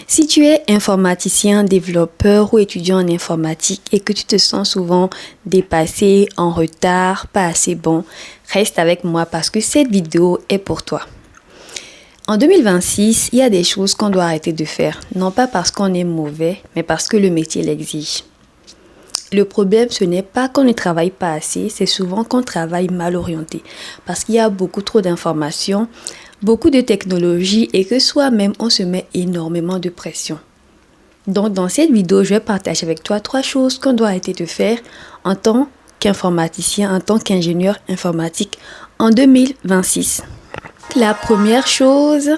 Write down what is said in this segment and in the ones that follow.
Si tu es informaticien, développeur ou étudiant en informatique et que tu te sens souvent dépassé, en retard, pas assez bon, reste avec moi parce que cette vidéo est pour toi. En 2026, il y a des choses qu'on doit arrêter de faire, non pas parce qu'on est mauvais, mais parce que le métier l'exige. Le problème, ce n'est pas qu'on ne travaille pas assez, c'est souvent qu'on travaille mal orienté parce qu'il y a beaucoup trop d'informations, beaucoup de technologies et que soi-même, on se met énormément de pression. Donc, dans cette vidéo, je vais partager avec toi 3 choses qu'on doit arrêter de faire en tant qu'informaticien, en tant qu'ingénieur informatique en 2026. La première chose,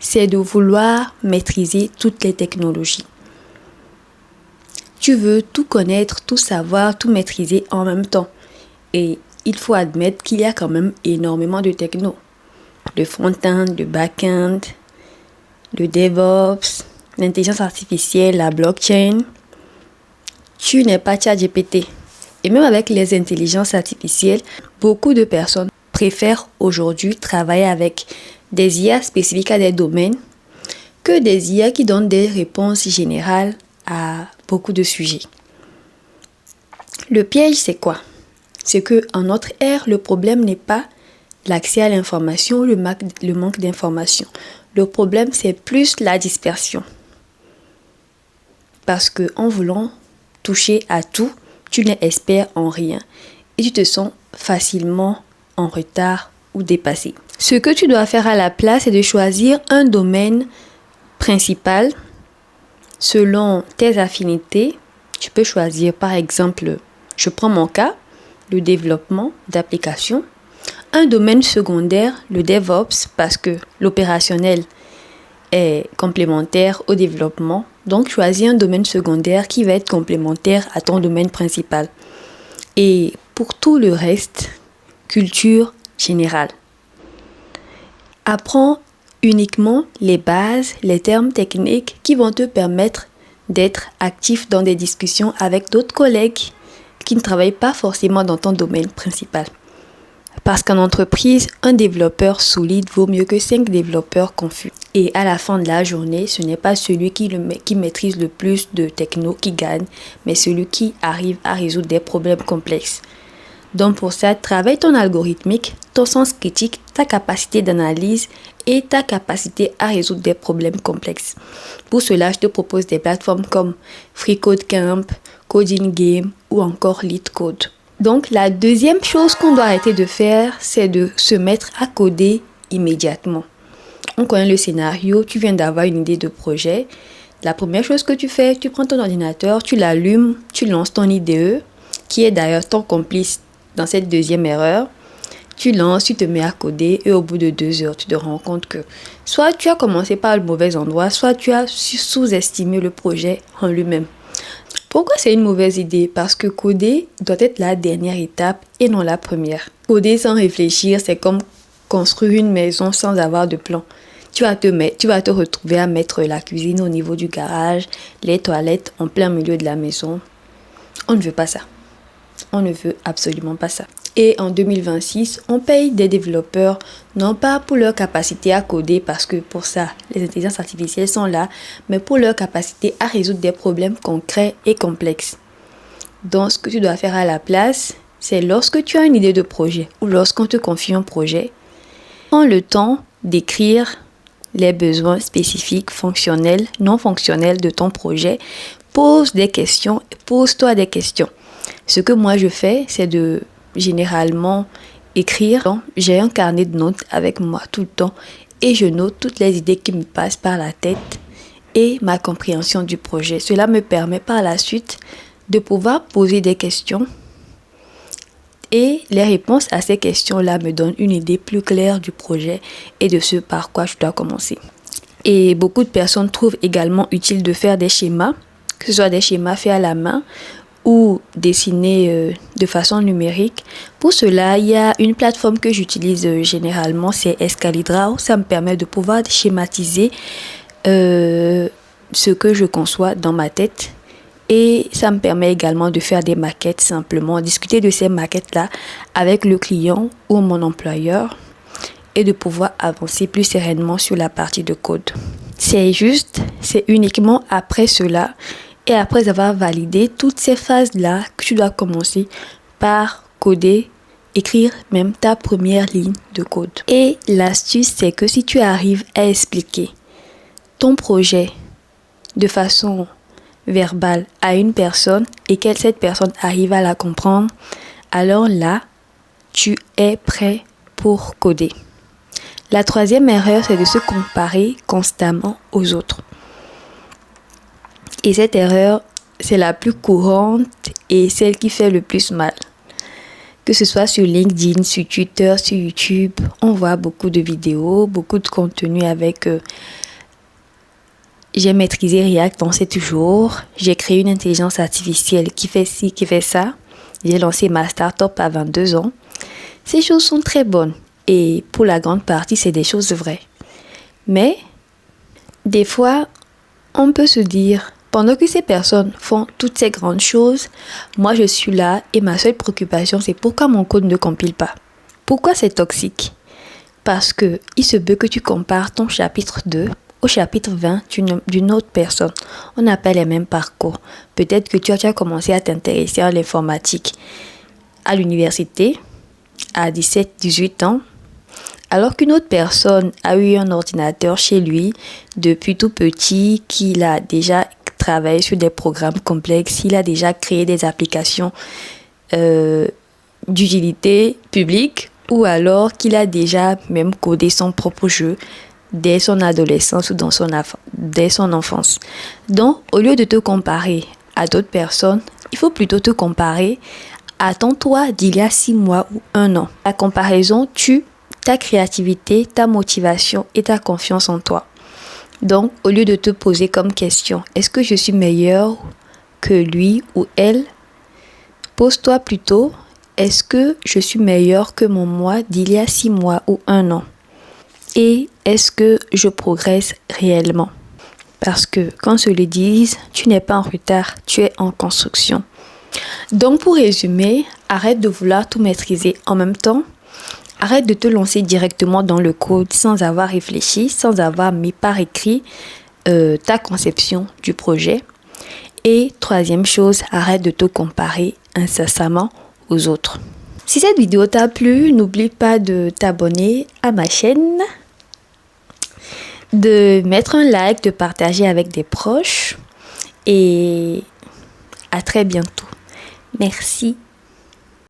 c'est de vouloir maîtriser toutes les technologies. Tu veux tout connaître, tout savoir, tout maîtriser en même temps. Et il faut admettre qu'il y a quand même énormément de techno. Le front-end, le back-end, le DevOps, l'intelligence artificielle, la blockchain. Tu n'es pas ChatGPT. Et même avec les intelligences artificielles, beaucoup de personnes préfèrent aujourd'hui travailler avec des IA spécifiques à des domaines que des IA qui donnent des réponses générales à beaucoup de sujets. Le piège, c'est quoi? C'est qu'en notre ère, le problème n'est pas l'accès à l'information ou le manque d'information. Le problème, c'est plus la dispersion. Parce qu'en voulant toucher à tout, tu n'es expert en rien et tu te sens facilement en retard ou dépassé. Ce que tu dois faire à la place, c'est de choisir un domaine principal selon tes affinités. Tu peux choisir, par exemple, je prends mon cas, le développement d'applications. Un domaine secondaire, le DevOps, parce que l'opérationnel est complémentaire au développement. Donc, choisis un domaine secondaire qui va être complémentaire à ton domaine principal. Et pour tout le reste, culture générale. Apprends uniquement les bases, les termes techniques qui vont te permettre d'être actif dans des discussions avec d'autres collègues qui ne travaillent pas forcément dans ton domaine principal. Parce qu'en entreprise, un développeur solide vaut mieux que 5 développeurs confus. Et à la fin de la journée, ce n'est pas celui qui maîtrise le plus de techno qui gagne, mais celui qui arrive à résoudre des problèmes complexes. Donc pour ça, travaille ton algorithmique, ton sens critique, ta capacité d'analyse et ta capacité à résoudre des problèmes complexes. Pour cela, je te propose des plateformes comme FreeCodeCamp, Coding Game ou encore LeetCode. Donc la deuxième chose qu'on doit arrêter de faire, c'est de se mettre à coder immédiatement. On connaît le scénario, tu viens d'avoir une idée de projet. La première chose que tu fais, tu prends ton ordinateur, tu l'allumes, tu lances ton IDE, qui est d'ailleurs ton complice dans cette deuxième erreur. Tu lances, tu te mets à coder et au bout de 2 heures, tu te rends compte que soit tu as commencé par le mauvais endroit, soit tu as sous-estimé le projet en lui-même. Pourquoi c'est une mauvaise idée? Parce que coder doit être la dernière étape et non la première. Coder sans réfléchir, c'est comme construire une maison sans avoir de plan. Tu vas te retrouver à mettre la cuisine au niveau du garage, les toilettes en plein milieu de la maison. On ne veut pas ça. On ne veut absolument pas ça. Et en 2026, on paye des développeurs non pas pour leur capacité à coder, parce que pour ça, les intelligences artificielles sont là, mais pour leur capacité à résoudre des problèmes concrets et complexes. Donc, ce que tu dois faire à la place, c'est lorsque tu as une idée de projet ou lorsqu'on te confie un projet, prends le temps d'écrire les besoins spécifiques, fonctionnels, non fonctionnels de ton projet. Pose des questions, pose-toi des questions. Ce que moi je fais, c'est de généralement écrire. J'ai un carnet de notes avec moi tout le temps et je note toutes les idées qui me passent par la tête et ma compréhension du projet. Cela me permet par la suite de pouvoir poser des questions et les réponses à ces questions-là me donnent une idée plus claire du projet et de ce par quoi je dois commencer. Et beaucoup de personnes trouvent également utile de faire des schémas, que ce soit des schémas faits à la main ou dessinés de façon numérique. Pour cela, il y a une plateforme que j'utilise généralement, c'est Escalidraw. Ça me permet de pouvoir schématiser ce que je conçois dans ma tête. Et ça me permet également de faire des maquettes simplement, discuter de ces maquettes-là avec le client ou mon employeur et de pouvoir avancer plus sereinement sur la partie de code. C'est uniquement après cela et après avoir validé toutes ces phases-là que tu dois commencer par coder, écrire même ta première ligne de code. Et l'astuce, c'est que si tu arrives à expliquer ton projet de façon verbale à une personne et que cette personne arrive à la comprendre, alors là, tu es prêt pour coder. La troisième erreur, c'est de se comparer constamment aux autres. Et cette erreur, c'est la plus courante et celle qui fait le plus mal. Que ce soit sur LinkedIn, sur Twitter, sur YouTube, on voit beaucoup de vidéos, beaucoup de contenu avec j'ai maîtrisé React en 7 jours, j'ai créé une intelligence artificielle qui fait ci, qui fait ça, j'ai lancé ma startup à 22 ans. Ces choses sont très bonnes et pour la grande partie, c'est des choses vraies. Mais des fois, on peut se dire, pendant que ces personnes font toutes ces grandes choses, moi je suis là et ma seule préoccupation, c'est pourquoi mon code ne compile pas. Pourquoi c'est toxique? Parce que il se peut que tu compares ton chapitre 2 au chapitre 20 d'une autre personne. On n'a pas les mêmes parcours. Peut-être que tu as commencé à t'intéresser à l'informatique à l'université à 17-18 ans, alors qu'une autre personne a eu un ordinateur chez lui depuis tout petit, qu'il a déjà travaillé sur des programmes complexes, il a déjà créé des applications d'utilité publique, ou alors qu'il a déjà même codé son propre jeu dès son adolescence ou dès son enfance. Donc, au lieu de te comparer à d'autres personnes, il faut plutôt te comparer à ton toi d'il y a 6 mois ou 1 an. La comparaison tue ta créativité, ta motivation et ta confiance en toi. Donc, au lieu de te poser comme question, est-ce que je suis meilleur que lui ou elle? Pose-toi plutôt, est-ce que je suis meilleur que mon moi d'il y a 6 mois ou 1 an? Et est-ce que je progresse réellement? Parce que, qu'on se le dise, tu n'es pas en retard, tu es en construction. Donc, pour résumer, arrête de vouloir tout maîtriser en même temps. Arrête de te lancer directement dans le code sans avoir réfléchi, sans avoir mis par écrit ta conception du projet. Et troisième chose, arrête de te comparer incessamment aux autres. Si cette vidéo t'a plu, n'oublie pas de t'abonner à ma chaîne, de mettre un like, de partager avec des proches et à très bientôt. Merci.